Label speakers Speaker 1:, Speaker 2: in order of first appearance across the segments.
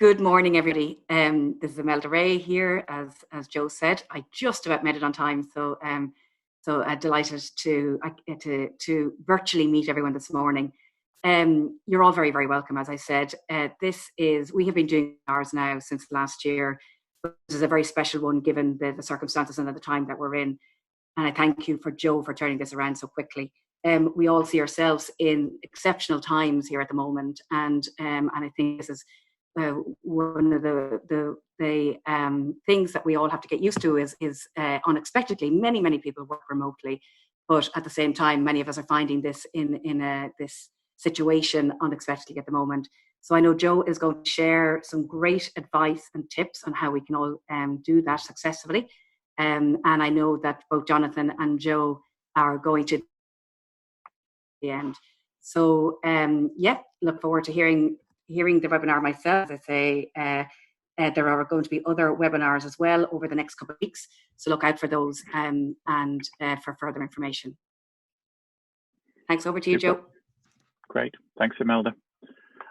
Speaker 1: Good morning, everybody. This is Imelda Ray here, as Joe said. I just about made it on time, so delighted to virtually meet everyone this morning. You're all very, very welcome. As I said, we have been doing ours now since last year. This is a very special one given the circumstances and at the time that we're in. And I thank you for Joe for turning this around so quickly. We all see ourselves in exceptional times here at the moment, and I think this is one of the things that we all have to get used to is unexpectedly many people work remotely, but at the same time many of us are finding this in this situation unexpectedly at the moment. So I know Joe is going to share some great advice and tips on how we can all do that successfully, and I know that both Jonathan and Joe are going to the end. So look forward to hearing the webinar myself. As I say, there are going to be other webinars as well over the next couple of weeks, so look out for those and for further information. Thanks. Over to you, Joe.
Speaker 2: Great, thanks, Imelda.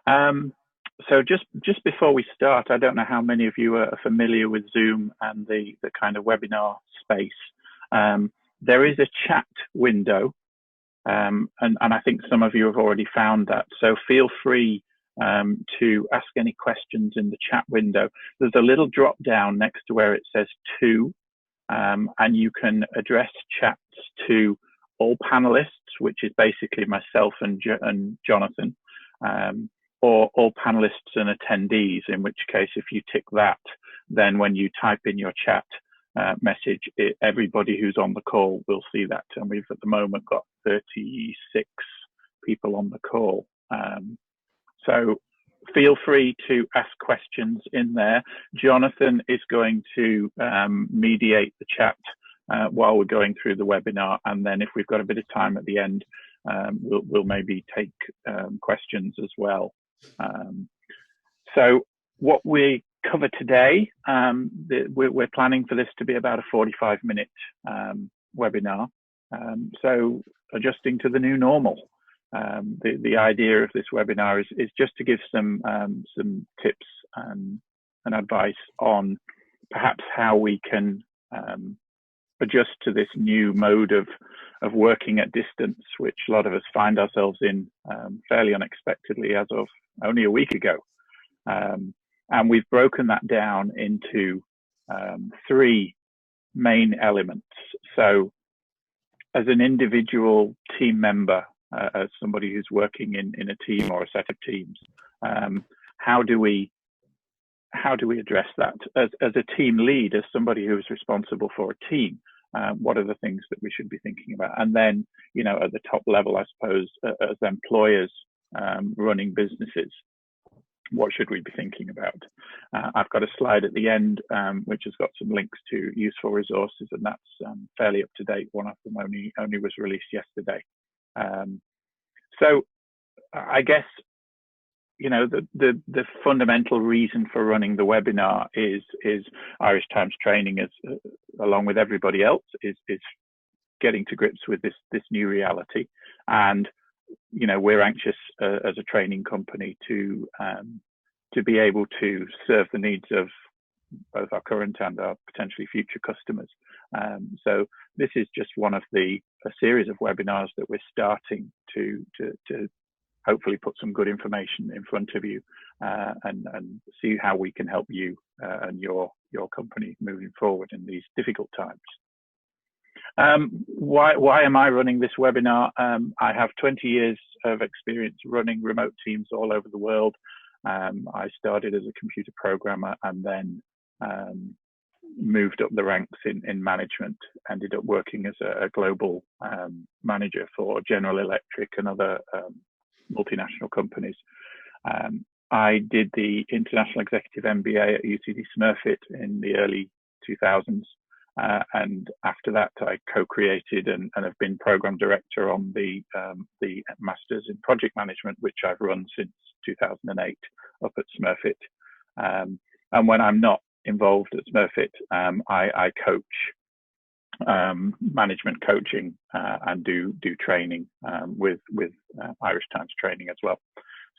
Speaker 2: So just before we start, I don't know how many of you are familiar with Zoom and the kind of webinar space. There is a chat window, and I think some of you have already found that, so feel free to ask any questions in the chat window. There's a little drop down next to where it says to, and you can address chats to all panelists, which is basically myself and Jonathan, or all panelists and attendees, in which case if you tick that, then when you type in your chat message, everybody who's on the call will see that. And we've at the moment got 36 people on the call. So feel free to ask questions in there. Jonathan is going to mediate the chat while we're going through the webinar, and then if we've got a bit of time at the end, we'll maybe take questions as well. So what we cover today, we're planning for this to be about a 45-minute webinar. So adjusting to the new normal. The idea of this webinar is just to give some tips and advice on perhaps how we can adjust to this new mode of working at distance, which a lot of us find ourselves in fairly unexpectedly as of only a week ago. And we've broken that down into 3 main elements. So as an individual team member, as somebody who's working in a team or a set of teams, how do we address that? As a team lead, as somebody who is responsible for a team, what are the things that we should be thinking about? And then, you know, at the top level, I suppose, as employers running businesses, what should we be thinking about? I've got a slide at the end which has got some links to useful resources, and that's fairly up to date. One of them only was released yesterday. So I guess, you know, the fundamental reason for running the webinar is Irish Times Training, along with everybody else, is getting to grips with this new reality. And you know, we're anxious as a training company to be able to serve the needs of both our current and our potentially future customers. So this is just one of a series of webinars that we're starting to hopefully put some good information in front of you and see how we can help you and your company moving forward in these difficult times. Why am I running this webinar? I have 20 years of experience running remote teams all over the world. I started as a computer programmer and then moved up the ranks in management, ended up working as a global manager for General Electric and other multinational companies. I did the International Executive MBA at UCD Smurfit in the early 2000s. And after that, I co-created and have been program director on the Masters in Project Management, which I've run since 2008 up at Smurfit. And when I'm not involved at Smurfit, I coach management coaching and do training with Irish Times Training as well.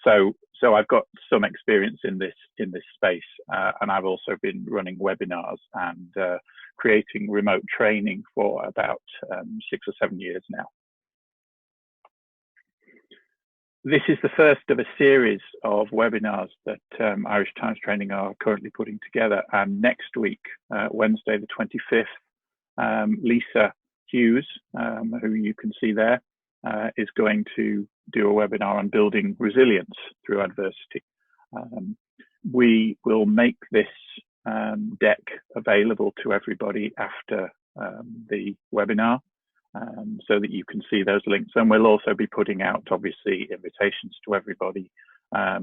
Speaker 2: So I've got some experience in this space, and I've also been running webinars and creating remote training for about 6 or 7 years now. This is the first of a series of webinars that Irish Times Training are currently putting together. And next week, Wednesday the 25th, Lisa Hughes, who you can see there, is going to do a webinar on building resilience through adversity. We will make this deck available to everybody after the webinar, so that you can see those links. And we'll also be putting out, obviously, invitations to everybody, I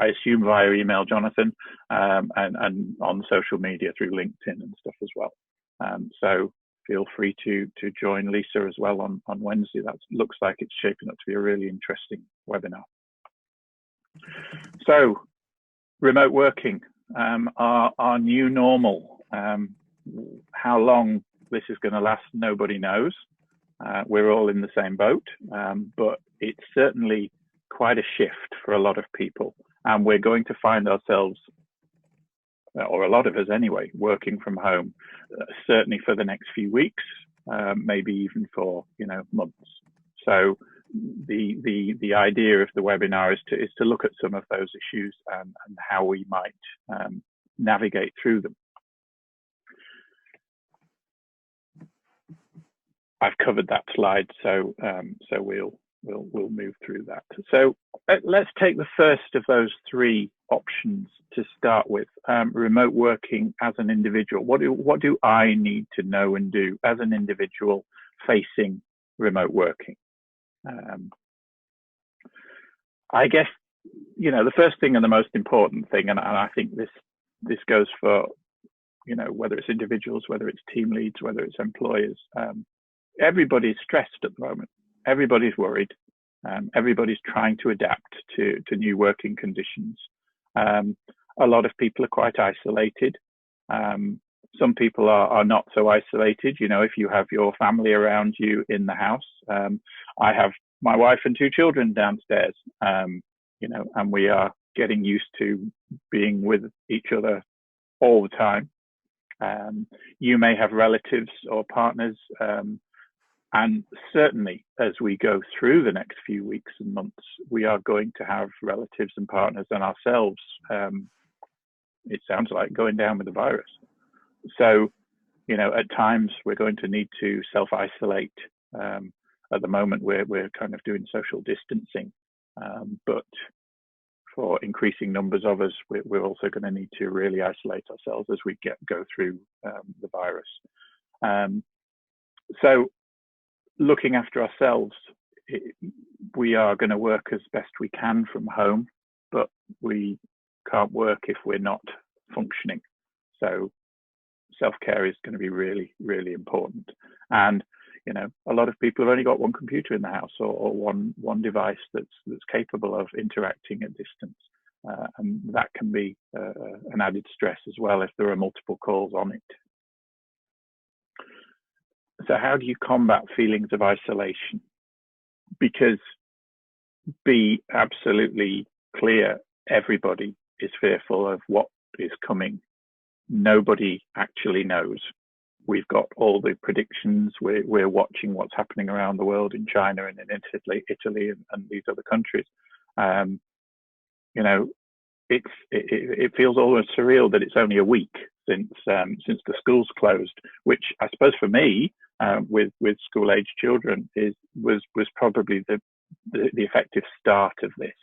Speaker 2: assume via email, Jonathan, and on social media through LinkedIn and stuff as well. So feel free to join Lisa as well on Wednesday. That looks like it's shaping up to be a really interesting webinar. So remote working, our new normal. How long this is going to last, nobody knows. We're all in the same boat, but it's certainly quite a shift for a lot of people. And we're going to find ourselves, or a lot of us anyway, working from home, certainly for the next few weeks, maybe even for months. So the idea of the webinar is to look at some of those issues and how we might navigate through them. I've covered that slide, so we'll move through that. So let's take the first of those three options to start with. Remote working as an individual. What do I need to know and do as an individual facing remote working? I guess the first thing and the most important thing, and I think this goes for whether it's individuals, whether it's team leads, whether it's employers. Everybody's stressed at the moment. Everybody's worried. Everybody's trying to adapt to new working conditions. A lot of people are quite isolated. Some people are not so isolated. If you have your family around you in the house, I have my wife and 2 children downstairs, and we are getting used to being with each other all the time. You may have relatives or partners, and certainly as we go through the next few weeks and months, we are going to have relatives and partners and ourselves, it sounds like, going down with the virus. So, at times we're going to need to self-isolate. At the moment, we're kind of doing social distancing, but for increasing numbers of us, we're also going to need to really isolate ourselves as we go through the virus. So looking after ourselves, we are going to work as best we can from home, but we can't work if we're not functioning. So self-care is going to be really, really important. And a lot of people have only got one computer in the house or one device that's capable of interacting at distance, and that can be an added stress as well if there are multiple calls on it. So how do you combat feelings of isolation? Because be absolutely clear, everybody is fearful of what is coming. Nobody actually knows. We've got all the predictions. We're watching what's happening around the world in China and in Italy and these other countries. It feels almost surreal that it's only a week since the schools closed, which I suppose for me, with school-age children, was probably the effective start of this.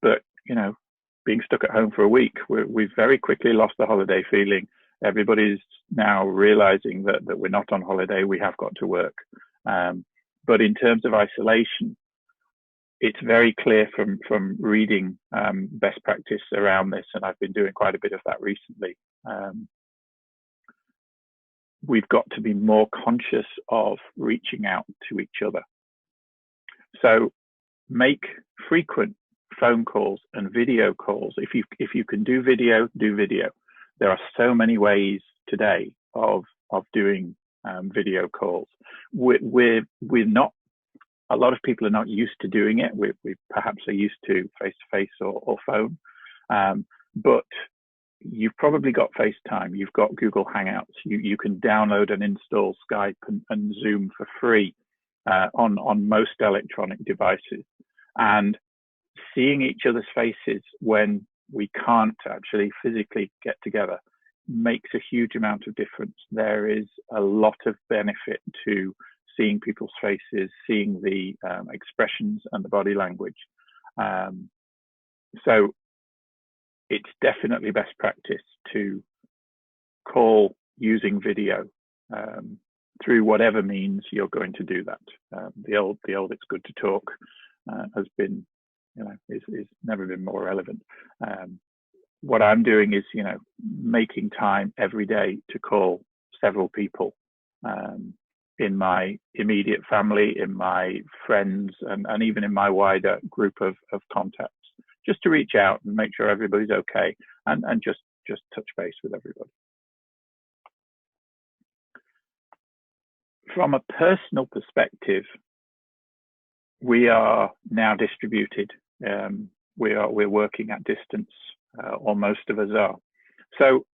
Speaker 2: But being stuck at home for a week, we've very quickly lost the holiday feeling. Everybody's now realizing that we're not on holiday, we have got to work. But in terms of isolation, it's very clear from reading best practice around this, and I've been doing quite a bit of that recently. We've got to be more conscious of reaching out to each other. So make frequent phone calls and video calls. If you can do video, do video. There are so many ways today of doing video calls. We're not a lot of people are not used to doing it. We perhaps are used to face-to-face or phone, but you've probably got FaceTime, you've got Google Hangouts, you can download and install Skype and Zoom for free on most electronic devices. And seeing each other's faces when we can't actually physically get together makes a huge amount of difference. There is a lot of benefit to seeing people's faces, seeing the expressions and the body language. So it's definitely best practice to call using video through whatever means you're going to do that. The old "it's good to talk" has been, is never been more relevant. What I'm doing is, making time every day to call several people in my immediate family, in my friends, and even in my wider group of contacts, just to reach out and make sure everybody's okay, and just touch base with everybody. From a personal perspective, we are now distributed. We're working at distance, or most of us are. So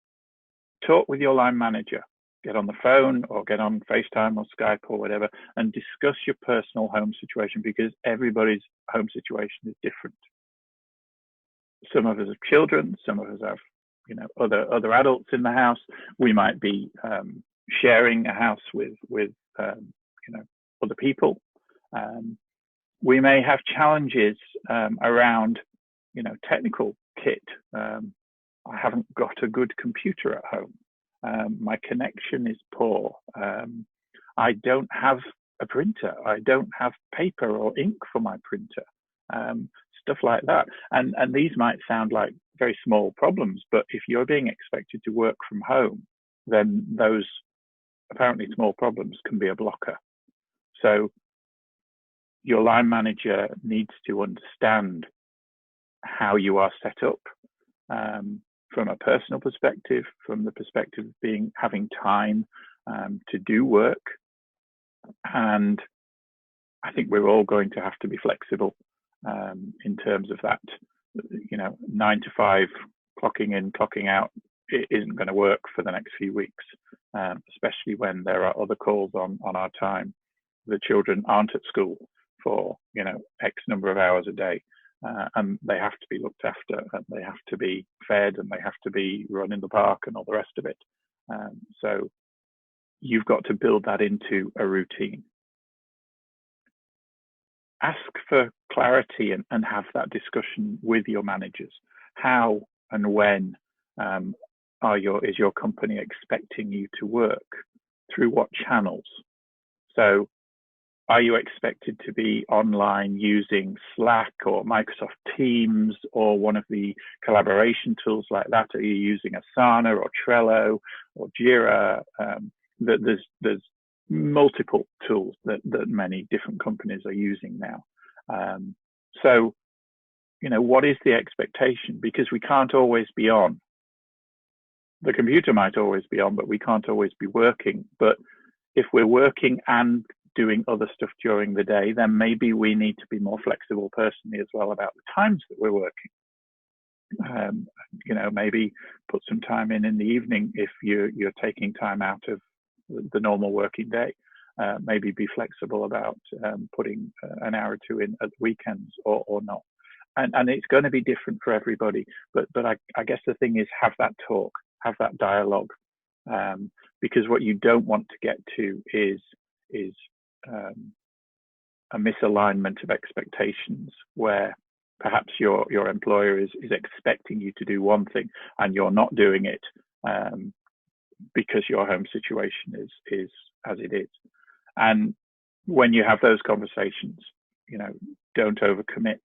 Speaker 2: talk with your line manager, get on the phone or get on FaceTime or Skype or whatever, and discuss your personal home situation, because everybody's home situation is different. Some of us have children, some of us have, other adults in the house. We might be sharing a house with other people. We may have challenges around, technical kit. I haven't got a good computer at home. My connection is poor. I don't have a printer. I don't have paper or ink for my printer. Stuff like that. And these might sound like very small problems, but if you're being expected to work from home, then those apparently small problems can be a blocker. So your line manager needs to understand how you are set up, from a personal perspective, from the perspective of having time to do work. And I think we're all going to have to be flexible in terms of that. 9 to 5, clocking in, clocking out, it isn't going to work for the next few weeks, especially when there are other calls on our time. The children aren't at school for X number of hours a day, and they have to be looked after, and they have to be fed, and they have to be run in the park and all the rest of it. So you've got to build that into a routine. Ask for clarity and have that discussion with your managers. How and when is your company expecting you to work? Through what channels? So are you expected to be online using Slack or Microsoft Teams or one of the collaboration tools like that? Are you using Asana or Trello or Jira? There's multiple tools that many different companies are using now. So, what is the expectation? Because we can't always be on. The computer might always be on, but we can't always be working. But if we're working and doing other stuff during the day, then maybe we need to be more flexible personally as well about the times that we're working. Maybe put some time in the evening if you're taking time out of the normal working day. Maybe be flexible about putting an hour or two in at the weekends or not. And it's going to be different for everybody. But I guess the thing is, have that talk, have that dialogue, because what you don't want to get to is a misalignment of expectations where perhaps your employer is expecting you to do one thing and you're not doing it because your home situation is as it is. And when you have those conversations, don't overcommit,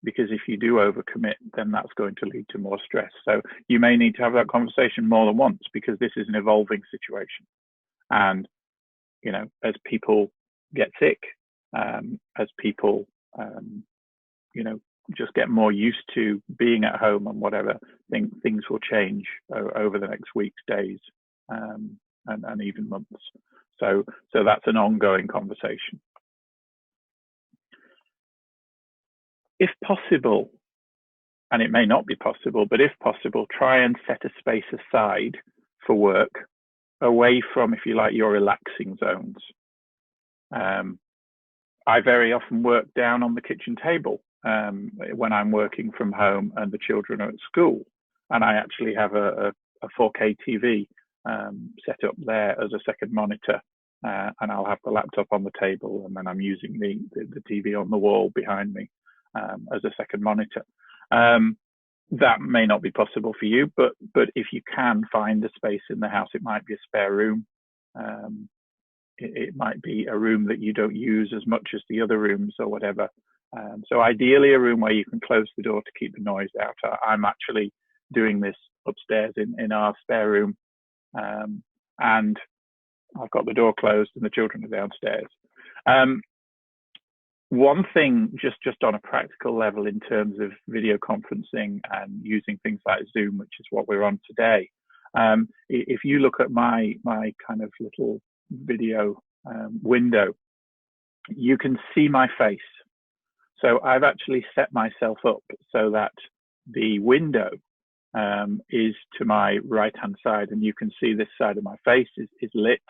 Speaker 2: because if you do overcommit, then that's going to lead to more stress. So you may need to have that conversation more than once, because this is an evolving situation. And, as people get sick, as people, just get more used to being at home and whatever, things will change over the next weeks, days, and even months. So that's an ongoing conversation. if possible, and it may not be possible, but if possible, try and set a space aside for work, away from, if you like, your relaxing zones. I very often work down on the kitchen table when I'm working from home and the children are at school. And I actually have a 4K TV set up there as a second monitor. And I'll have the laptop on the table, and then I'm using the TV on the wall behind me as a second monitor. That may not be possible for you, but if you can find a space in the house, it might be a spare room. It might be a room that you don't use as much as the other rooms or whatever. So ideally a room where you can close the door to keep the noise out. I'm actually doing this upstairs in our spare room. And I've got the door closed and the children are downstairs. One thing, just on a practical level, in terms of video conferencing and using things like Zoom, which is what we're on today, if you look at my kind of little video window, you can see my face. So I've actually set myself up so that the window is to my right hand side, and you can see this side of my face is lit.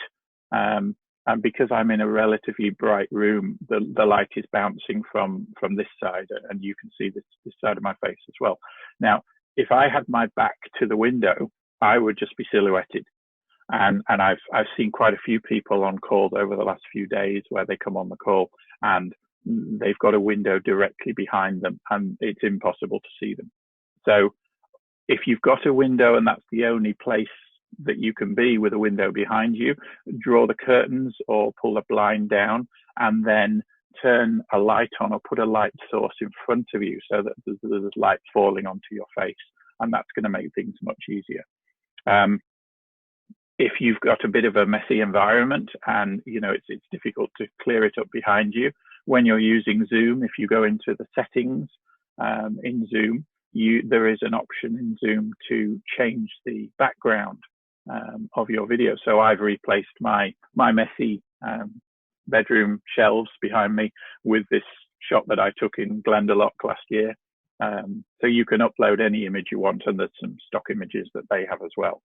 Speaker 2: And because I'm in a relatively bright room, the light is bouncing from this side, and you can see this side of my face as well. Now, if I had my back to the window, I would just be silhouetted. And I've seen quite a few people on calls over the last few days where they come on the call and they've got a window directly behind them, and it's impossible to see them. So if you've got a window and that's the only place that you can be with a window behind you, draw the curtains or pull the blind down, and then turn a light on or put a light source in front of you so that there's light falling onto your face, and that's going to make things much easier. If you've got a bit of a messy environment and it's difficult to clear it up behind you, when you're using Zoom, if you go into the settings in Zoom, there is an option in Zoom to change the background of your video. So I've replaced my messy bedroom shelves behind me with this shot that I took in Glendalough last year. So you can upload any image you want, and there's some stock images that they have as well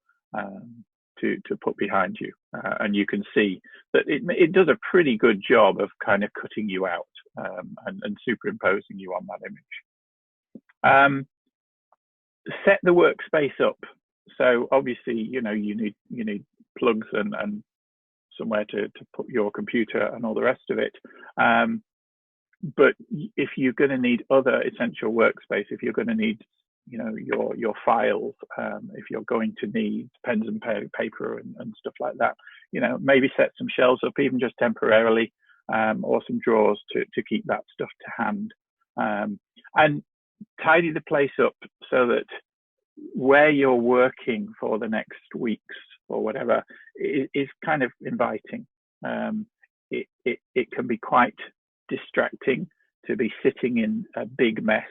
Speaker 2: to put behind you. And you can see that it does a pretty good job of kind of cutting you out and superimposing you on that image. Set the workspace up. So obviously, you need plugs and somewhere to put your computer and all the rest of it. But if you're going to need other essential workspace, if you're going to need, your files, if you're going to need pens and paper and stuff like that, maybe set some shelves up, even just temporarily, or some drawers to keep that stuff to hand. And tidy the place up so that where you're working for the next weeks or whatever is kind of inviting. It can be quite distracting to be sitting in a big mess.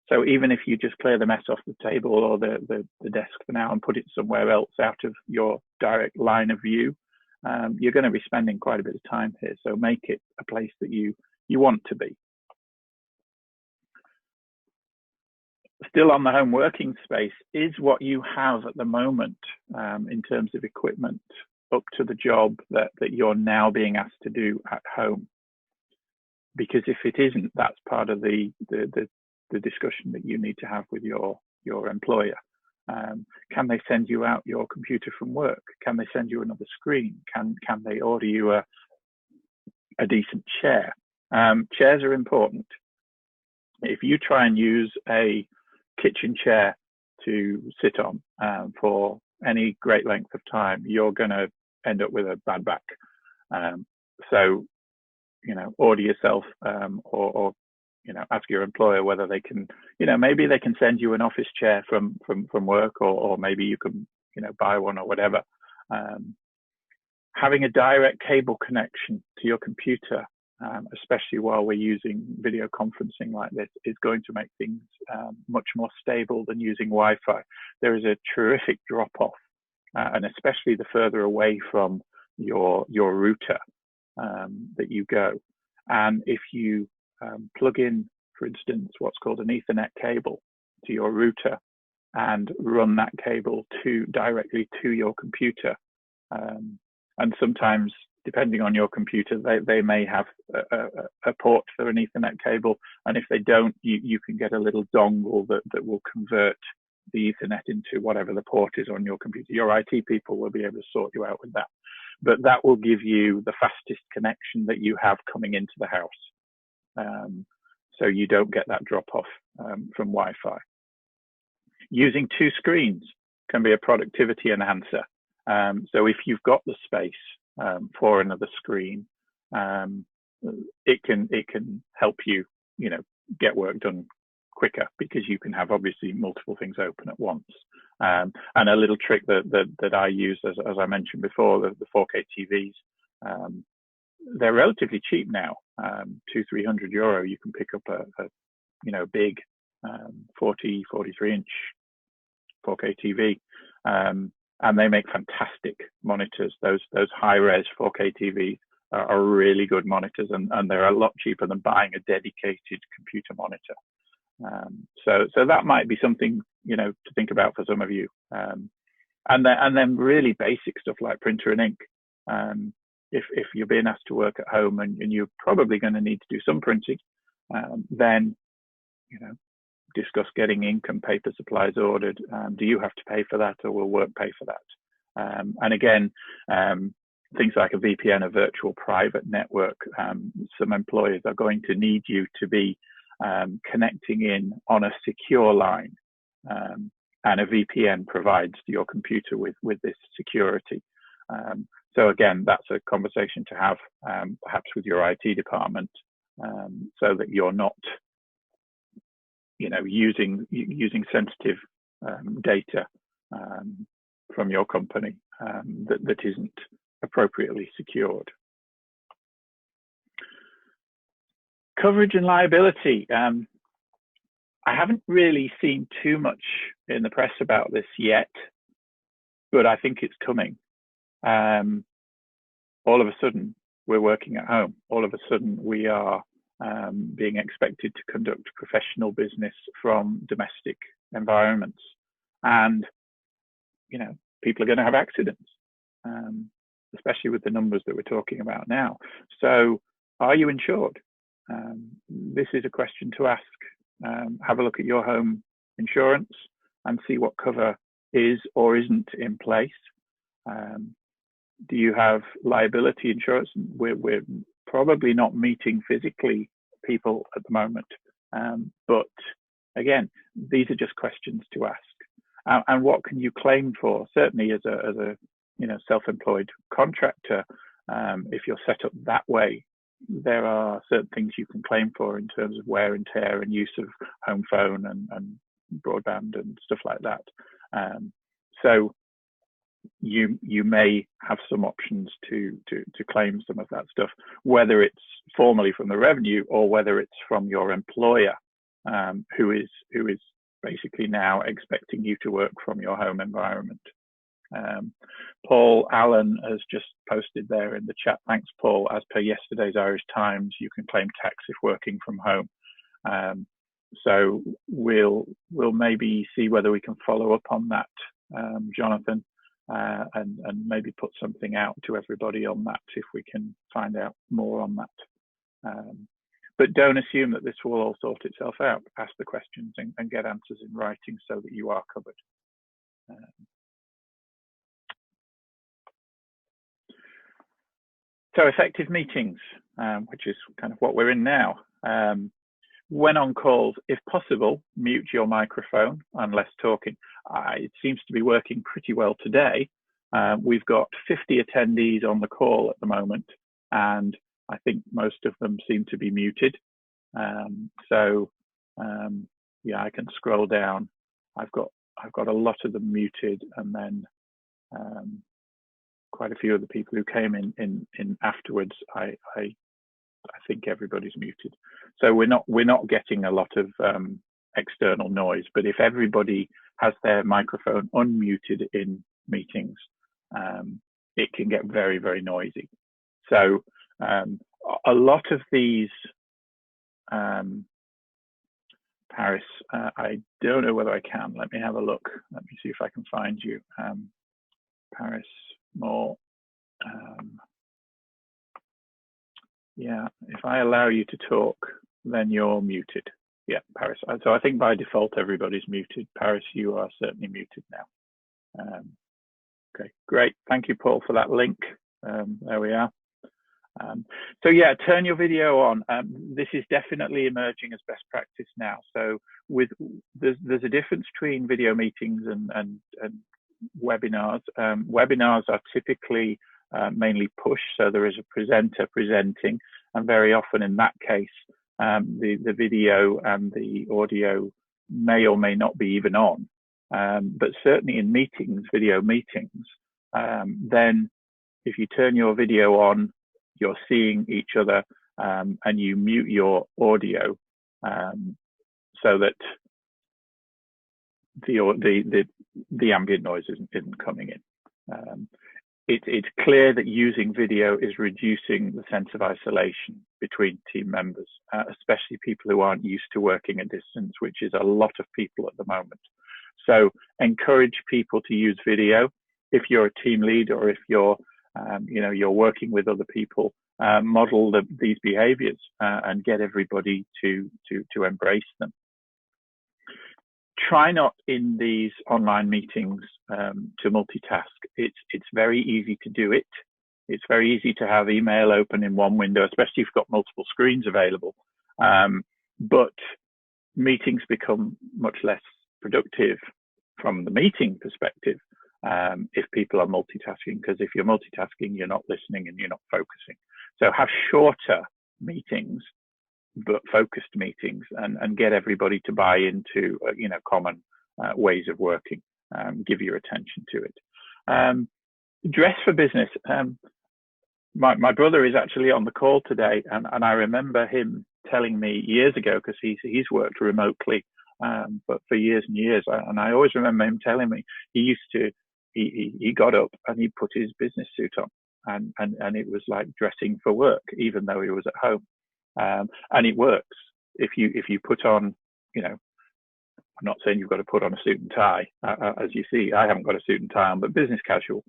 Speaker 2: So even if you just clear the mess off the table or the desk for now and put it somewhere else out of your direct line of view, you're going to be spending quite a bit of time here. So make it a place that you want to be. Still on the home working space, is what you have at the moment in terms of equipment up to the job that you're now being asked to do at home? Because if it isn't, that's part of the discussion that you need to have with your employer. Can they send you out your computer from work? Can they send you another screen? Can they order you a decent chair? Chairs are important. If you try and use a kitchen chair to sit on for any great length of time, you're going to end up with a bad back. So, order yourself or ask your employer whether they can, maybe they can send you an office chair from work, or maybe you can, buy one or whatever. Having a direct cable connection to your computer, especially while we're using video conferencing like this, is going to make things much more stable than using Wi-Fi. There is a terrific drop-off, and especially the further away from your router that you go. And if you plug in for instance, what's called an Ethernet cable to your router and run that cable directly to your computer. And sometimes, depending on your computer, they may have a port for an Ethernet cable, and if they don't, you can get a little dongle that will convert the Ethernet into whatever the port is on your computer. Your IT people will be able to sort you out with that, but that will give you the fastest connection that you have coming into the house, so you don't get that drop off from Wi-Fi. Using two screens can be a productivity enhancer. So if you've got the space for another screen, it can help you, get work done quicker, because you can have obviously multiple things open at once. And a little trick that I use, as I mentioned before, the 4K TVs, they're relatively cheap now. 200-300 euro, you can pick up a big 43-inch 4K TV, and they make fantastic monitors. Those high-res 4K TVs are really good monitors, and they're a lot cheaper than buying a dedicated computer monitor. So that might be something to think about for some of you. And then really basic stuff like printer and ink. If you're being asked to work at home and you're probably going to need to do some printing, then discuss getting ink and paper supplies ordered. Do you have to pay for that, or will work pay for that? And again, things like a VPN, a virtual private network. Some employers are going to need you to be connecting in on a secure line, and a VPN provides your computer with this security. So again, that's a conversation to have, perhaps with your IT department, so that you're not using sensitive data from your company that isn't appropriately secured. Coverage and liability. I haven't really seen too much in the press about this yet, but I think it's coming. All of a sudden, we're working at home. All of a sudden, we are being expected to conduct professional business from domestic environments, and people are going to have accidents, especially with the numbers that we're talking about now. So, are you insured? This is a question to ask. Have a look at your home insurance and see what cover is or isn't in place. Do you have liability insurance? We're probably not meeting physically people at the moment, but again, these are just questions to ask. And what can you claim for? Certainly, as a self-employed contractor, if you're set up that way, there are certain things you can claim for in terms of wear and tear and use of home phone and broadband and stuff like that. So you may have some options to claim some of that stuff, whether it's formally from the revenue or whether it's from your employer, who is basically now expecting you to work from your home environment. Paul Allen has just posted there in the chat. Thanks, Paul. As per yesterday's Irish Times, you can claim tax if working from home. So we'll maybe see whether we can follow up on that, Jonathan, and maybe put something out to everybody on that if we can find out more on that. But don't assume that this will all sort itself out. Ask the questions and get answers in writing so that you are covered. So effective meetings, which is kind of what we're in now. When on calls, if possible, mute your microphone unless talking. It seems to be working pretty well today. We've got 50 attendees on the call at the moment, and I think most of them seem to be muted. Yeah, I can scroll down. I've got a lot of them muted, and then quite a few of the people who came in afterwards, I think everybody's muted. So we're not getting a lot of external noise, but if everybody has their microphone unmuted in meetings, it can get very, very noisy. So a lot of these Paris, I don't know whether I can. Let me have a look. Let me see if I can find you. Paris more. Yeah, if I allow you to talk, then you're muted. Yeah, Paris. So I think by default, everybody's muted. Paris, you are certainly muted now. Okay, great. Thank you, Paul, for that link. There we are. So yeah, turn your video on. This is definitely emerging as best practice now. So there's a difference between video meetings and webinars. Webinars are typically mainly push, so there is a presenter presenting, and very often in that case, the video and the audio may or may not be even on. But certainly in meetings, video meetings, then if you turn your video on, you're seeing each other, and you mute your audio so that the ambient noise isn't coming in. It's clear that using video is reducing the sense of isolation between team members, especially people who aren't used to working at distance, which is a lot of people at the moment. So encourage people to use video. If you're a team lead, or if you're you're working with other people, model these behaviors and get everybody to embrace them. Try not in these online meetings to multitask. It's very easy to do it. It's very easy to have email open in one window, especially if you've got multiple screens available. But meetings become much less productive from the meeting perspective if people are multitasking, because if you're multitasking, you're not listening and you're not focusing. So have shorter meetings, but focused meetings, and get everybody to buy into common ways of working. Give your attention to it. Dress for business. My brother is actually on the call today, and I remember him telling me years ago, because he's worked remotely, but for years and years, and I always remember him telling me he got up and he put his business suit on, and it was like dressing for work, even though he was at home. And it works if you put on, I'm not saying you've got to put on a suit and tie, as you see. I haven't got a suit and tie on, but business casual,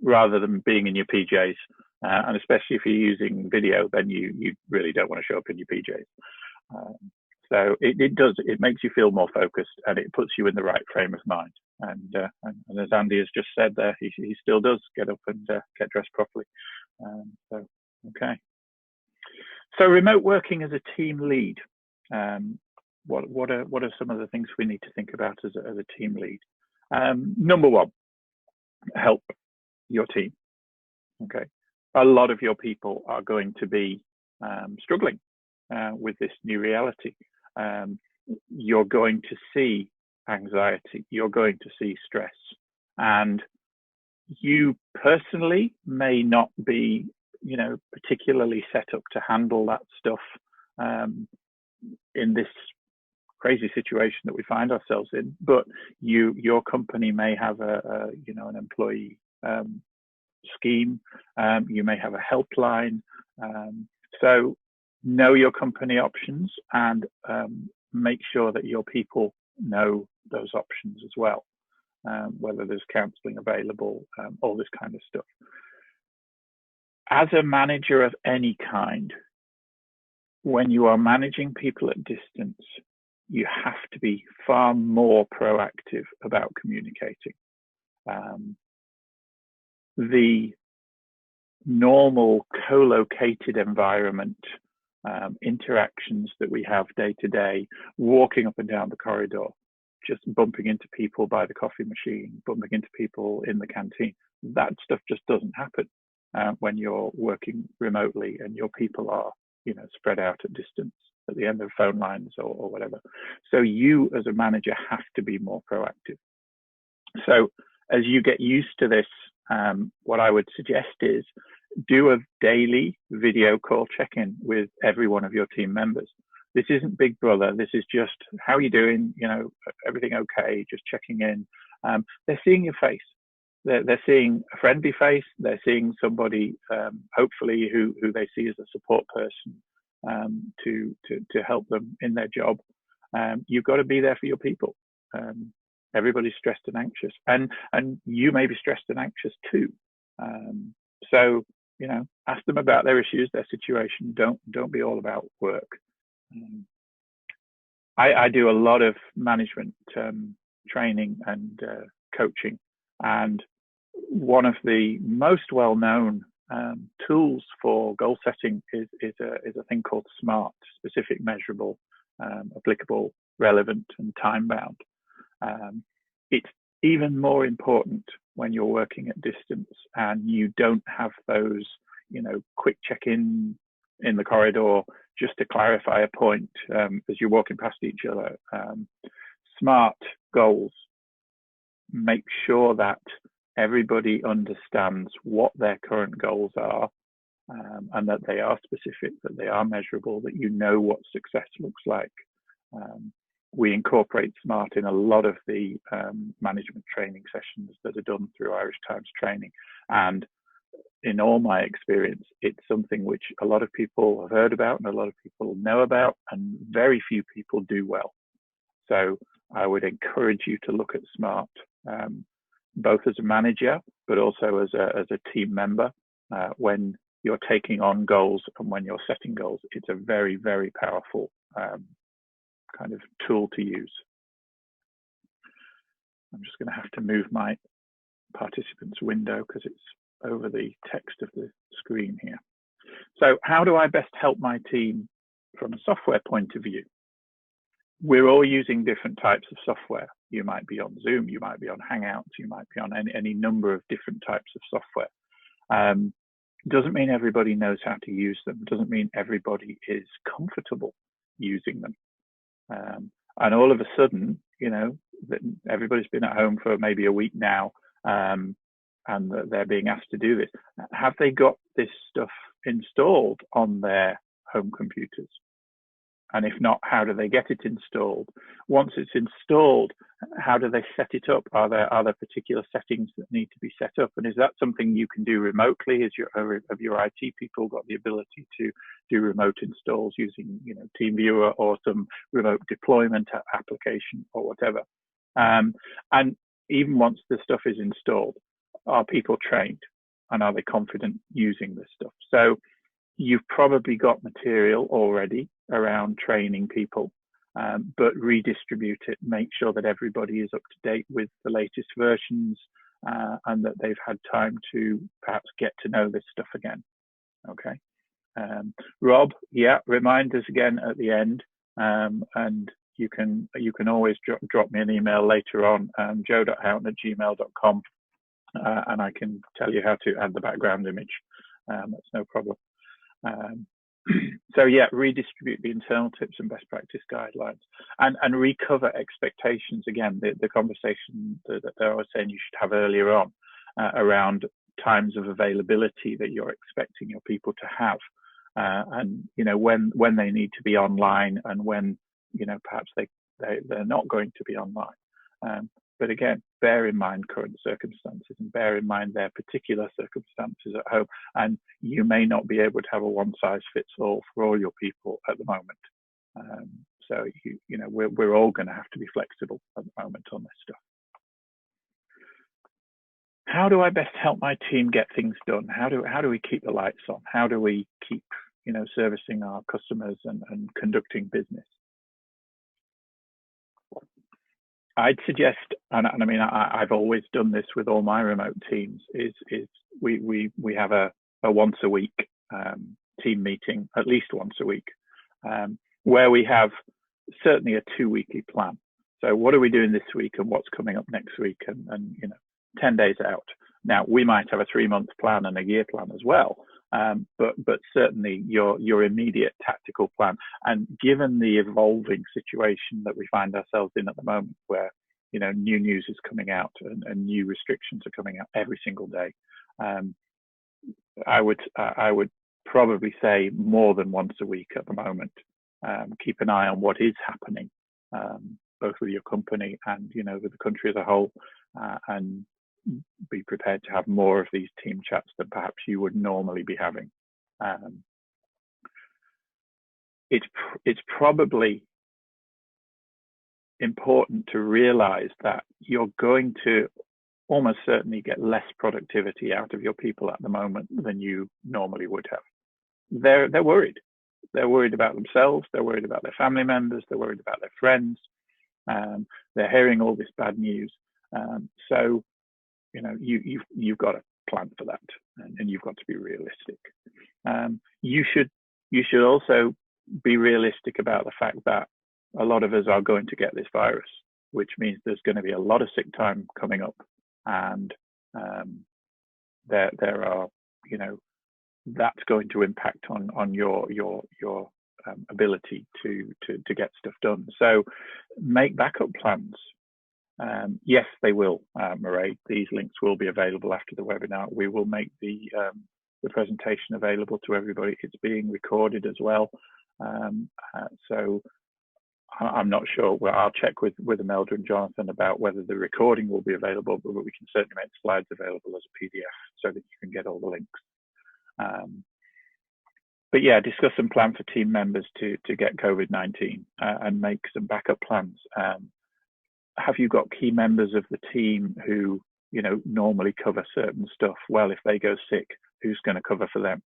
Speaker 2: rather than being in your PJs, and especially if you're using video, then you really don't want to show up in your PJs. So it makes you feel more focused, and it puts you in the right frame of mind. And as Andy has just said there, he still does get up and get dressed properly. So okay. So remote working as a team lead, what are some of the things we need to think about as a team lead? Number one, help your team. Okay, a lot of your people are going to be struggling with this new reality. You're going to see anxiety, you're going to see stress, and you personally may not be particularly set up to handle that stuff in this crazy situation that we find ourselves in. But your company may have an employee scheme. You may have a helpline. So know your company options, and make sure that your people know those options as well. Whether there's counselling available, all this kind of stuff. As a manager of any kind, when you are managing people at distance, you have to be far more proactive about communicating. The normal co-located environment interactions that we have day to day, walking up and down the corridor, just bumping into people by the coffee machine, bumping into people in the canteen, that stuff just doesn't happen when you're working remotely and your people are, spread out at distance at the end of phone lines or whatever. So you as a manager have to be more proactive. So as you get used to this, what I would suggest is do a daily video call check-in with every one of your team members. This isn't Big Brother. This is just, how are you doing? Everything okay? Just checking in. They're seeing your face. They're seeing a friendly face. They're seeing somebody, hopefully, who they see as a support person to help them in their job. you've got to be there for your people. Everybody's stressed and anxious, and you may be stressed and anxious too. So ask them about their issues, their situation. Don't be all about work. I do a lot of management training and coaching, and one of the most well-known tools for goal setting is a thing called SMART: specific, measurable, applicable, relevant, and time-bound. It's even more important when you're working at distance and you don't have those, quick check-in in the corridor just to clarify a point as you're walking past each other. SMART goals make sure that everybody understands what their current goals are, and that they are specific, that they are measurable, that you know what success looks like. We incorporate SMART in a lot of the management training sessions that are done through Irish Times Training. And in all my experience, it's something which a lot of people have heard about and a lot of people know about, and very few people do well. So I would encourage you to look at SMART, both as a manager, but also as a team member, when you're taking on goals and when you're setting goals. It's a very, very powerful kind of tool to use. I'm just going to have to move my participants window because it's over the text of the screen here. So how do I best help my team from a software point of view? We're all using different types of software. You might be on Zoom, you might be on Hangouts, you might be on any number of different types of software. Doesn't mean everybody knows how to use them. Doesn't mean everybody is comfortable using them. And all of a sudden, everybody's been at home for maybe a week now, and they're being asked to do this. Have they got this stuff installed on their home computers? And if not, how do they get it installed? Once it's installed, how do they set it up? Are there particular settings that need to be set up? And is that something you can do remotely? Have your IT people got the ability to do remote installs using, TeamViewer or some remote deployment application or whatever? And even once the stuff is installed, are people trained and are they confident using this stuff? So you've probably got material already around training people, but redistribute it, make sure that everybody is up to date with the latest versions, and that they've had time to perhaps get to know this stuff again. Okay. Rob, remind us again at the end, and you can always drop me an email later on, joe.houghton@gmail.com, and I can tell you how to add the background image. That's no problem. So redistribute the internal tips and best practice guidelines, and recover expectations. Again, the conversation that I was saying you should have earlier on, around times of availability that you're expecting your people to have, and when they need to be online and when perhaps they're not going to be online. But again, bear in mind current circumstances and bear in mind their particular circumstances at home. And you may not be able to have a one-size-fits-all for all your people at the moment. So we're all going to have to be flexible at the moment on this stuff. How do I best help my team get things done? How do we keep the lights on? How do we keep servicing our customers and conducting business? I'd suggest, and I mean, I've always done this with all my remote teams, is we have a once a week team meeting, at least once a week, where we have certainly a 2-weekly plan. So what are we doing this week and what's coming up next week, and 10 days out. Now we might have a 3-month plan and a year plan as well, but certainly your immediate tactical plan. And given the evolving situation that we find ourselves in at the moment, where new news is coming out and new restrictions are coming out every single day, I would probably say more than once a week at the moment. Keep an eye on what is happening, both with your company and with the country as a whole, and be prepared to have more of these team chats than perhaps you would normally be having. It's probably important to realize that you're going to almost certainly get less productivity out of your people at the moment than you normally would have. They're worried. They're worried about themselves. They're worried about their family members. They're worried about their friends. They're hearing all this bad news. So, you know, you've got to plan for that, and you've got to be realistic. You should also be realistic about the fact that a lot of us are going to get this virus, which means there's going to be a lot of sick time coming up, and there are, you know, that's going to impact on your ability to get stuff done. So make backup plans. Yes, they will, Mairead. These links will be available after the webinar. We will make the presentation available to everybody. It's being recorded as well. So I'm not sure. Well, I'll check with Imelda and Jonathan about whether the recording will be available, but we can certainly make slides available as a PDF so that you can get all the links. But yeah, discuss and plan for team members to get COVID-19 and make some backup plans. Have you got key members of the team who, you know, normally cover certain stuff? Well, if they go sick, who's going to cover for them?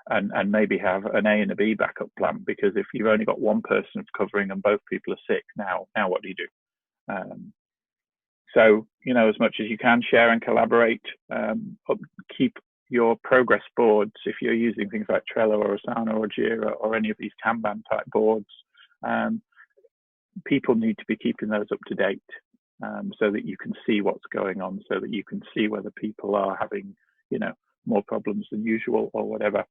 Speaker 2: And maybe have an A and a B backup plan, because if you've only got one person covering and both people are sick, now what do you do? So, you know, as much as you can, share and collaborate. Keep your progress boards, if you're using things like Trello or Asana or Jira or any of these Kanban type boards, people need to be keeping those up to date, so that you can see what's going on, so that you can see whether people are having, you know, more problems than usual or whatever.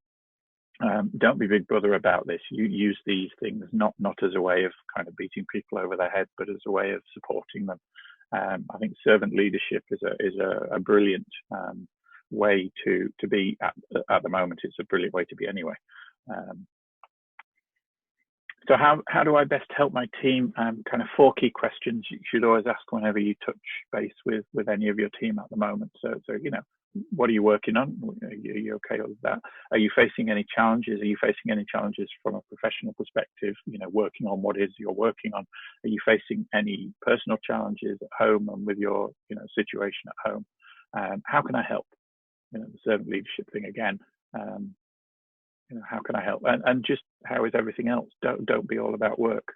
Speaker 2: Don't be Big Brother about this. You use these things not as a way of kind of beating people over the head, but as a way of supporting them. I think servant leadership is a brilliant way to be at the moment. It's a brilliant way to be anyway. So how do I best help my team? Kind of 4 key questions you should always ask whenever you touch base with any of your team at the moment. So you know, what are you working on? Are you okay with that? Are you facing any challenges? Are you facing any challenges from a professional perspective? You know, working on what is you're working on. Are you facing any personal challenges at home and with your, you know, situation at home? How can I help? You know, the servant leadership thing again. You know, how can I help? And just how is everything else? Don't be all about work,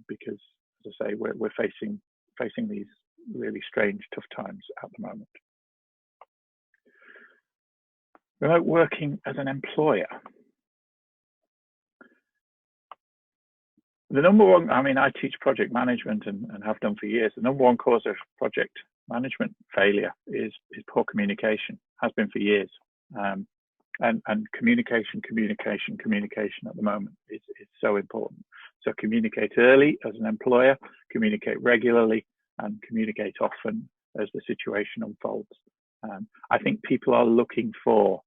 Speaker 2: because, as I say, we're facing these really strange, tough times at the moment. Remote working as an employer. The number one, I mean, I teach project management and have done for years. The number one cause of project management failure is poor communication, has been for years. And communication at the moment is so important. So communicate early as an employer, communicate regularly, and communicate often as the situation unfolds. I think people are looking for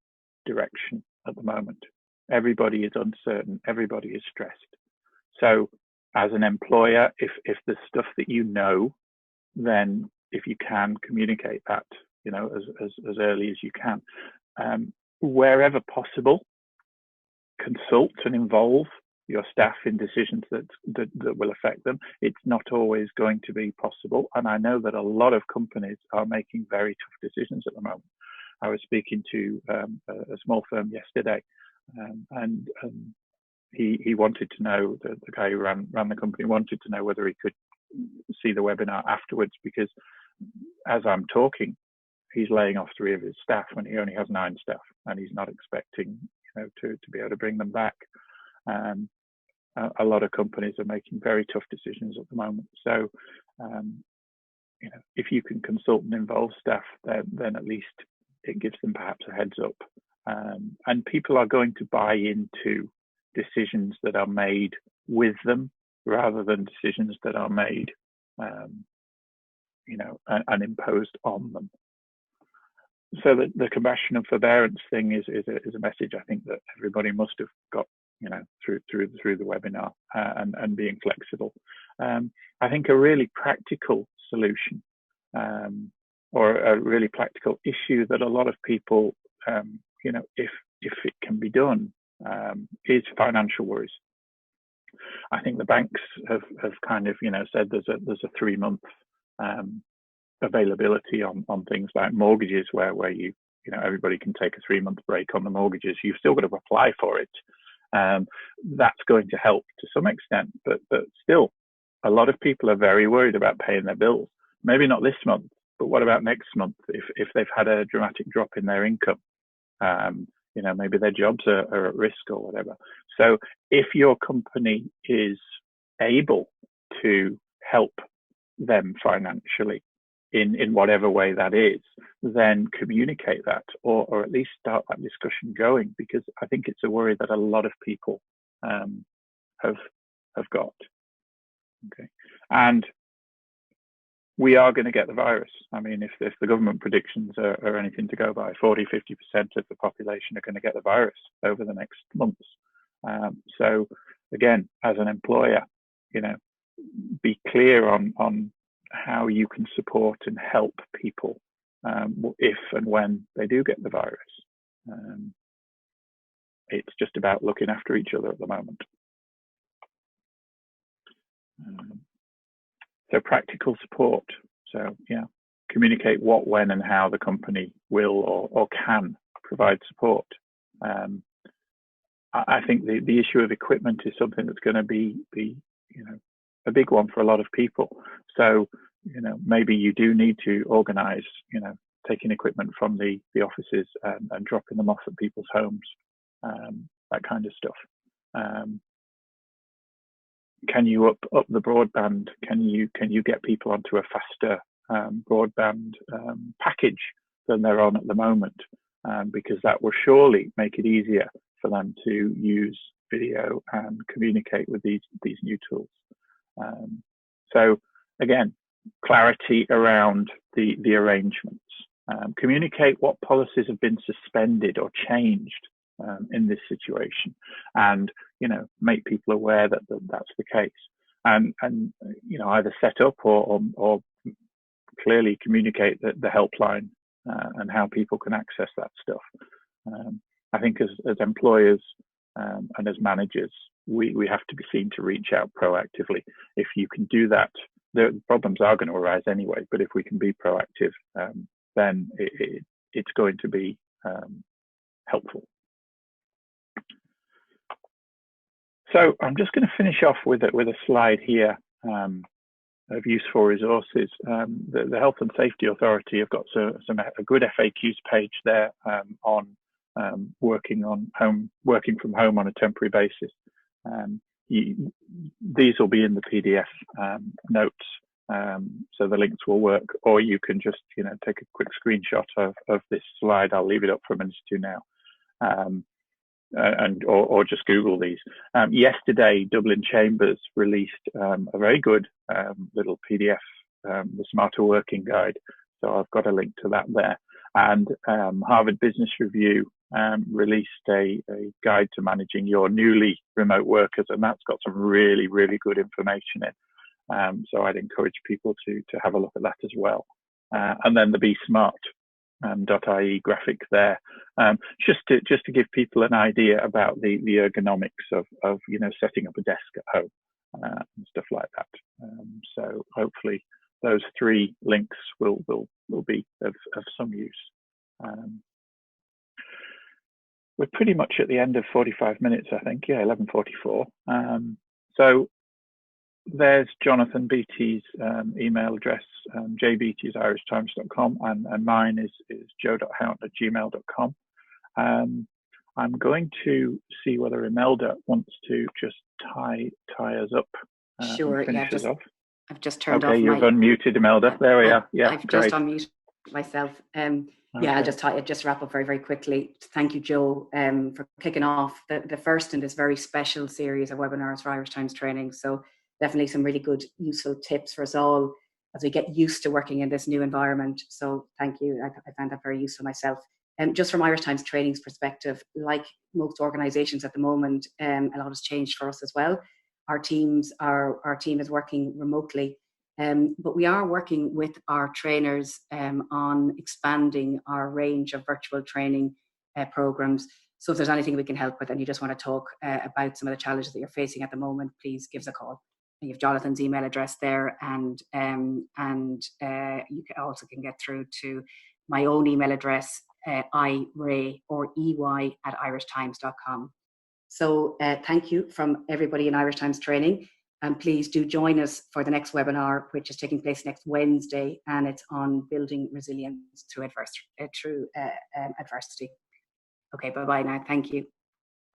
Speaker 2: direction at the moment. Everybody is uncertain, everybody is stressed. So as an employer, if there's stuff that you know, then if you can communicate that, you know, as early as you can. Wherever possible, consult and involve your staff in decisions that will affect them. It's not always going to be possible, and I know that a lot of companies are making very tough decisions at the moment. I was speaking to a small firm yesterday, and he wanted to know, the guy who ran the company wanted to know whether he could see the webinar afterwards, because as I'm talking, he's laying off 3 of his staff when he only has 9 staff, and he's not expecting, you know, to be able to bring them back. A lot of companies are making very tough decisions at the moment. So, you know, if you can consult and involve staff, then at least it gives them perhaps a heads up. And people are going to buy into decisions that are made with them rather than decisions that are made, you know, and imposed on them. So the compassion and forbearance thing is a message I think that everybody must have got, you know, through the webinar, and being flexible. I think a really practical solution, or a really practical issue that a lot of people, you know, if it can be done, is financial worries. I think the banks have kind of, said there's a 3-month availability on things like mortgages where you everybody can take a 3-month break on the mortgages. You've still got to apply for it. That's going to help to some extent, but still, a lot of people are very worried about paying their bills. Maybe not this month, but what about next month if they've had a dramatic drop in their income? Maybe their jobs are at risk or whatever. So if your company is able to help them financially in whatever way that is, then communicate that or at least start that discussion going, because I think it's a worry that a lot of people have got. Okay, and we are going to get the virus. I mean, if the government predictions are anything to go by, 40-50% of the population are going to get the virus over the next months. So again, as an employer, be clear on how you can support and help people if and when they do get the virus. It's just about looking after each other at the moment. So practical support. So communicate what, when, and how the company will or can provide support. I think the issue of equipment is something that's going to be a big one for a lot of people. So maybe you do need to organise taking equipment from the offices and dropping them off at people's homes, that kind of stuff. Can you up the broadband? Can you get people onto a faster broadband package than they're on at the moment? Because that will surely make it easier for them to use video and communicate with these new tools. So again, clarity around the arrangements. Communicate what policies have been suspended or changed in this situation, and make people aware that that's the case, and either set up or clearly communicate the helpline and how people can access that stuff. I think as employers and as managers, we have to be seen to reach out proactively. If you can do that, the problems are going to arise anyway, but if we can be proactive, then it's going to be helpful. So I'm just going to finish off with a slide here of useful resources. The Health and Safety Authority have got a good FAQs page there on working from home on a temporary basis. These will be in the PDF notes, so the links will work, or you can just take a quick screenshot of this slide. I'll leave it up for a minute or two now. Or just Google these. Yesterday, Dublin Chambers released a very good little PDF, the Smarter Working Guide. So I've got a link to that there. And Harvard Business Review released a guide to managing your newly remote workers, and that's got some really, really good information in. So I'd encourage people to have a look at that as well. And then the Be Smart .ie graphic there, just to give people an idea about the ergonomics of setting up a desk at home and stuff like that. So hopefully those 3 links will be of some use. We're pretty much at the end of 45 minutes, I think. 11:44. So there's Jonathan Beatty's email address, jbeatty@irishtimes.com, and mine is joe.houghton@gmail.com. I'm going to see whether Imelda wants to just tie us up.
Speaker 1: Sure, I've just turned off.
Speaker 2: Okay, you've unmuted, Imelda. There we are. Yeah,
Speaker 1: I've just unmuted myself. Okay. I'll just wrap up very, very quickly. Thank you, Joe, for kicking off the first in this very special series of webinars for Irish Times Training. So definitely some really good, useful tips for us all as we get used to working in this new environment. So thank you. I found that very useful myself. Just from Irish Times Training's perspective, like most organisations at the moment, a lot has changed for us as well. Our team is working remotely, but we are working with our trainers on expanding our range of virtual training programs. So if there's anything we can help with and you just want to talk about some of the challenges that you're facing at the moment, please give us a call. And you have Jonathan's email address there, and you can also get through to my own email address, iray or ey@irishtimes.com. So thank you from everybody in Irish Times Training. And please do join us for the next webinar, which is taking place next Wednesday, and it's on building resilience through adversity. Okay, bye-bye now. Thank you.